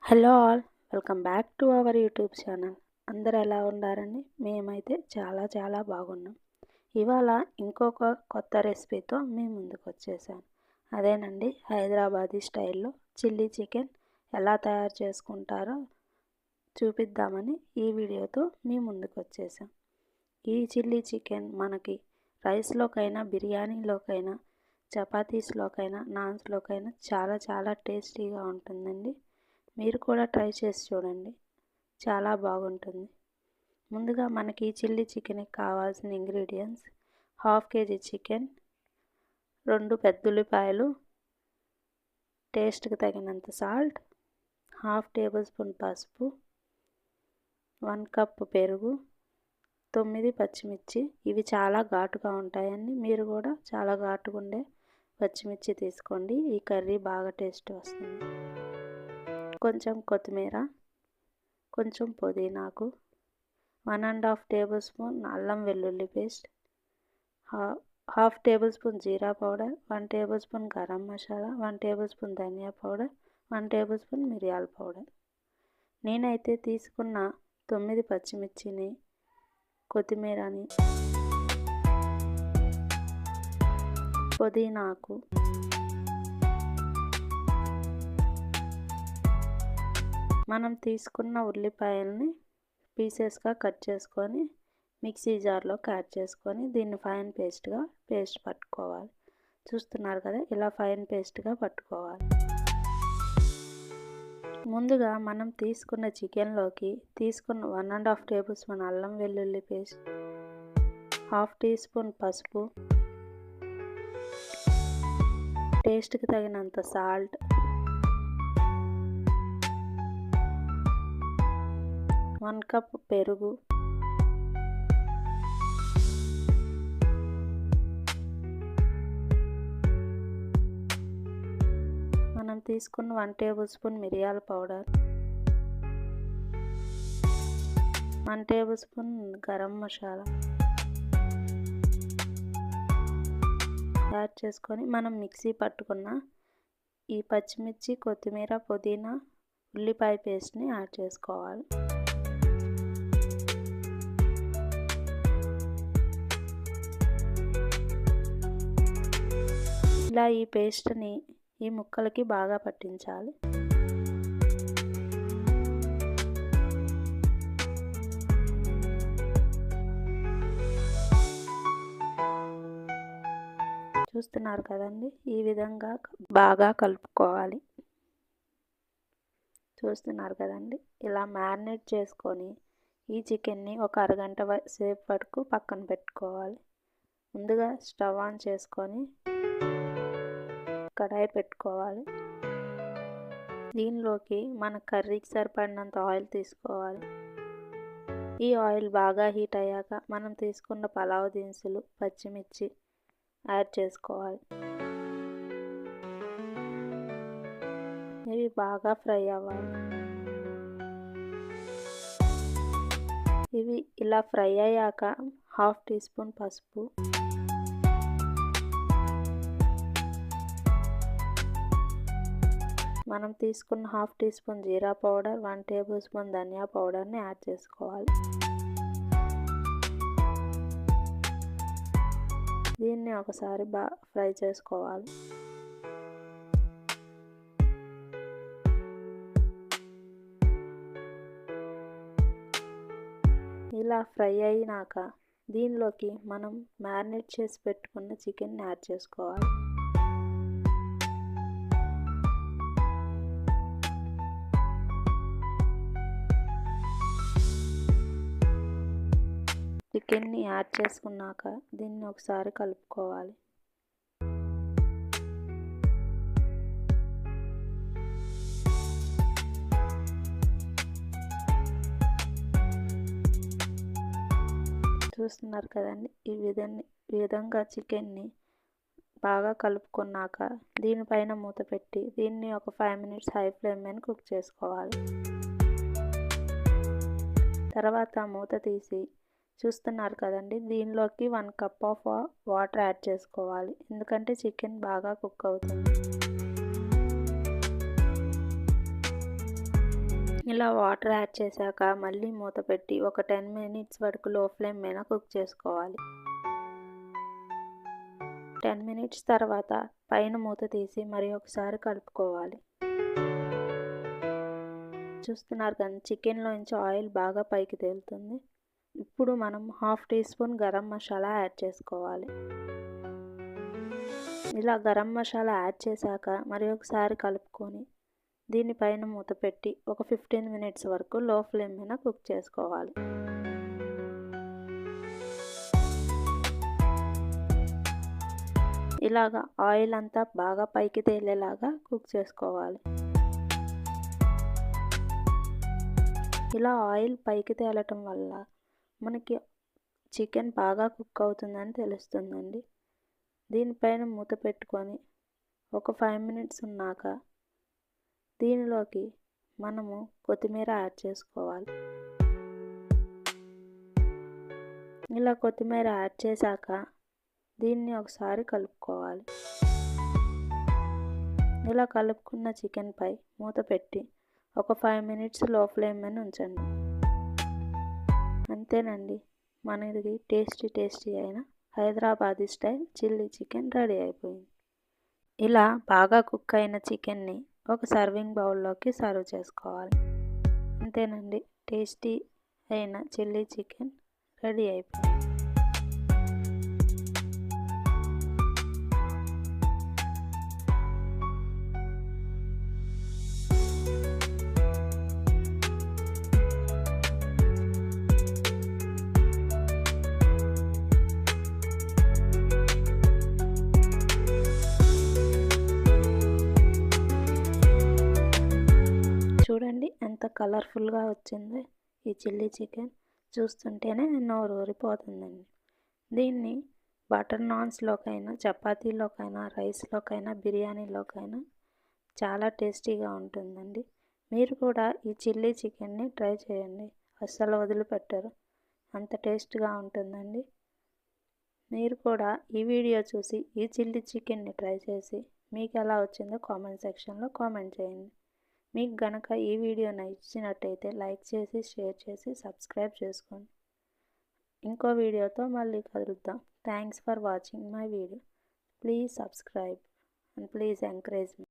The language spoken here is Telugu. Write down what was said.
Hello all, welcome back to our YouTube channel. అందరు ఎలా ఉన్నారండి? మేమైతే చాలా బాగున్నాం. ఇవాళ ఇంకొక కొత్త రెసిపీతో మీ ముందుకు వచ్చేసాను. అదేనండి, హైదరాబాదీ స్టైల్లో చిల్లీ చికెన్ ఎలా తయారు చేసుకుంటారో చూపిద్దామని ఈ వీడియోతో మీ ముందుకు వచ్చేసాం. ఈ చిల్లీ చికెన్ మనకి రైస్లోకైనా, బిర్యానీలోకైనా, చపాతీస్లోకైనా, నాన్స్లోకైనా చాలా టేస్టీగా ఉంటుందండి. మీరు కూడా ట్రై చేసి చూడండి, చాలా బాగుంటుంది. ముందుగా మనకి చిల్లీ చికెన్కి కావాల్సిన ఇంగ్రీడియంట్స్: 1/2 kg చికెన్, 2 పెద్ద ఉల్లిపాయలు, టేస్ట్కి తగినంత సాల్ట్, 1/2 టేబుల్ స్పూన్ పసుపు, 1 కప్ పెరుగు, 9 పచ్చిమిర్చి. ఇవి చాలా ఘాటుగా ఉంటాయండి, మీరు కూడా చాలా ఘాటుగా ఉండే పచ్చిమిర్చి తీసుకోండి. ఈ కర్రీ బాగా టేస్ట్ వస్తుంది. కొంచెం కొత్తిమీర, కొంచెం పుదీనాకు, 1.5 టేబుల్ స్పూన్ అల్లం వెల్లుల్లి పేస్ట్, 1/2 టేబుల్ స్పూన్ జీరా powder, 1 tablespoon garam masala, 1 tablespoon ధనియా పౌడర్, 1 టేబుల్ స్పూన్ మిరియాల పౌడర్. నేనైతే తీసుకున్న 9 పచ్చిమిర్చిని, కొత్తిమీరని, పుదీనాకు, మనం తీసుకున్న ఉల్లిపాయల్ని పీసెస్గా కట్ చేసుకొని మిక్సీ జార్లోకి యాడ్ చేసుకొని దీన్ని ఫైన్ పేస్ట్ పట్టుకోవాలి. చూస్తున్నారు కదా, ఇలా ఫైన్ పేస్ట్గా పట్టుకోవాలి. ముందుగా మనం తీసుకున్న చికెన్లోకి 1.5 టేబుల్ స్పూన్ అల్లం వెల్లుల్లి పేస్ట్, 1/2 టీ స్పూన్ పసుపు, టేస్ట్కి తగినంత సాల్ట్, 1 కప్ పెరుగు, మనం తీసుకున్న 1 టేబుల్ స్పూన్ మిరియాల powder, 1 tablespoon garam masala add చేసుకొని మనం మిక్సీ పట్టుకున్న ఈ పచ్చిమిర్చి, కొత్తిమీర, పుదీనా, ఉల్లిపాయ పేస్ట్ని యాడ్ చేసుకోవాలి. ఇలా ఈ పేస్ట్ని ఈ ముక్కలకి బాగా పట్టించాలి. చూస్తున్నారు కదండి, ఈ విధంగా బాగా కలుపుకోవాలి. చూస్తున్నారు కదండి, ఇలా మ్యారినేట్ చేసుకొని ఈ చికెన్ని ఒక అరగంట సేపు వరకు పక్కన పెట్టుకోవాలి. ముందుగా స్టవ్ ఆన్ చేసుకొని కడాయి పెట్టుకోవాలి. దీనిలోకి మన కర్రీకి సరిపడినంత ఆయిల్ తీసుకోవాలి. ఈ ఆయిల్ బాగా హీట్ అయ్యాక మనం తీసుకున్న పలావ్ దినుసులు, పచ్చిమిర్చి యాడ్ చేసుకోవాలి. ఇవి బాగా ఫ్రై అవ్వాలి. ఇవి ఇలా ఫ్రై అయ్యాక 1/2 టీ స్పూన్ పసుపు, మనం తీసుకున్న 1/2 టీ స్పూన్ జీరా పౌడర్, 1 టేబుల్ స్పూన్ ధనియా పౌడర్ని యాడ్ చేసుకోవాలి. దీన్ని ఒకసారి బాగా ఫ్రై చేసుకోవాలి. ఇలా ఫ్రై అయినాక దీనిలోకి మనం మ్యారినేట్ చేసి పెట్టుకున్న చికెన్ని యాడ్ చేసుకోవాలి. చికెన్ని యాడ్ చేసుకున్నాక దీన్ని ఒకసారి కలుపుకోవాలి. చూస్తున్నారు కదండి, ఈ విధంగా చికెన్ని బాగా కలుపుకున్నాక దీనిపైన మూత పెట్టి దీన్ని ఒక 5 మినిట్స్ హై ఫ్లేమ్ మీద కుక్ చేసుకోవాలి. తర్వాత మూత తీసి చూస్తున్నారు కదండి, దీనిలోకి 1 కప్ ఆఫ్ వాటర్ యాడ్ చేసుకోవాలి, ఎందుకంటే చికెన్ బాగా కుక్ అవుతుంది. ఇలా వాటర్ యాడ్ చేశాక మళ్ళీ మూత పెట్టి ఒక 10 మినిట్స్ వరకు లో ఫ్లేమ్ మీద కుక్ చేసుకోవాలి. 10 మినిట్స్ తర్వాత పైన మూత తీసి మరి ఒకసారి కలుపుకోవాలి. చూస్తున్నారు కానీ చికెన్లోంచి ఆయిల్ బాగా పైకి తేలుతుంది. ఇప్పుడు మనం 1/2 teaspoon garam masala add చేసుకోవాలి. ఇలా గరం మసాలా యాడ్ చేశాక మరి ఒకసారి కలుపుకొని దీనిపైన మూత పెట్టి ఒక 15 మినిట్స్ వరకు లో ఫ్లేమ్ మీద కుక్ చేసుకోవాలి. ఇలాగా ఆయిల్ అంతా బాగా పైకి తేలేలాగా కుక్ చేసుకోవాలి. ఇలా ఆయిల్ పైకి తేలటం వల్ల మనకి చికెన్ బాగా కుక్ అవుతుందని తెలుస్తుందండి. దీనిపైన మూత పెట్టుకొని ఒక 5 మినిట్స్ ఉన్నాక దీనిలోకి మనము కొత్తిమీర యాడ్ చేసుకోవాలి. ఇలా కొత్తిమీర యాడ్ చేశాక దీన్ని ఒకసారి కలుపుకోవాలి. ఇలా కలుపుకున్న చికెన్పై మూత పెట్టి ఒక 5 మినిట్స్ లో ఫ్లేమ్ మీద ఉంచండి. అంతేనండి, మనది టేస్టీ అయిన Hyderabadi style chilli chicken ready అయిపోయింది. ఇలా బాగా కుక్ అయిన చికెన్ని ఒక సర్వింగ్ బౌల్లోకి సర్వ్ చేసుకోవాలి. అంతేనండి, టేస్టీ అయిన చిల్లీ చికెన్ రెడీ అయిపోయింది. చూడండి ఎంత కలర్ఫుల్గా వచ్చిందో ఈ చిల్లీ చికెన్. చూస్తుంటేనే నోరు ఊరిపోతుందండి. దీన్ని బటర్ నాన్స్లోకైనా, చపాతీలోకైనా, రైస్లోకైనా, బిర్యానీలోకైనా చాలా టేస్టీగా ఉంటుందండి. మీరు కూడా ఈ చిల్లీ చికెన్ని ట్రై చేయండి, అస్సలు వదిలిపెట్టరు, అంత టేస్ట్గా ఉంటుందండి. మీరు కూడా ఈ వీడియో చూసి ఈ చిల్లీ చికెన్ని ట్రై చేసి మీకు ఎలా వచ్చిందో కామెంట్ సెక్షన్లో కామెంట్ చేయండి. మీకు గనక ఈ వీడియో నచ్చినట్టయితే లైక్ చేసి, షేర్ చేసి, సబ్స్క్రైబ్ చేసుకోండి. ఇంకో వీడియోతో మళ్ళీ కలుద్దాం. Thanks for watching my video. Please subscribe and please encourage me.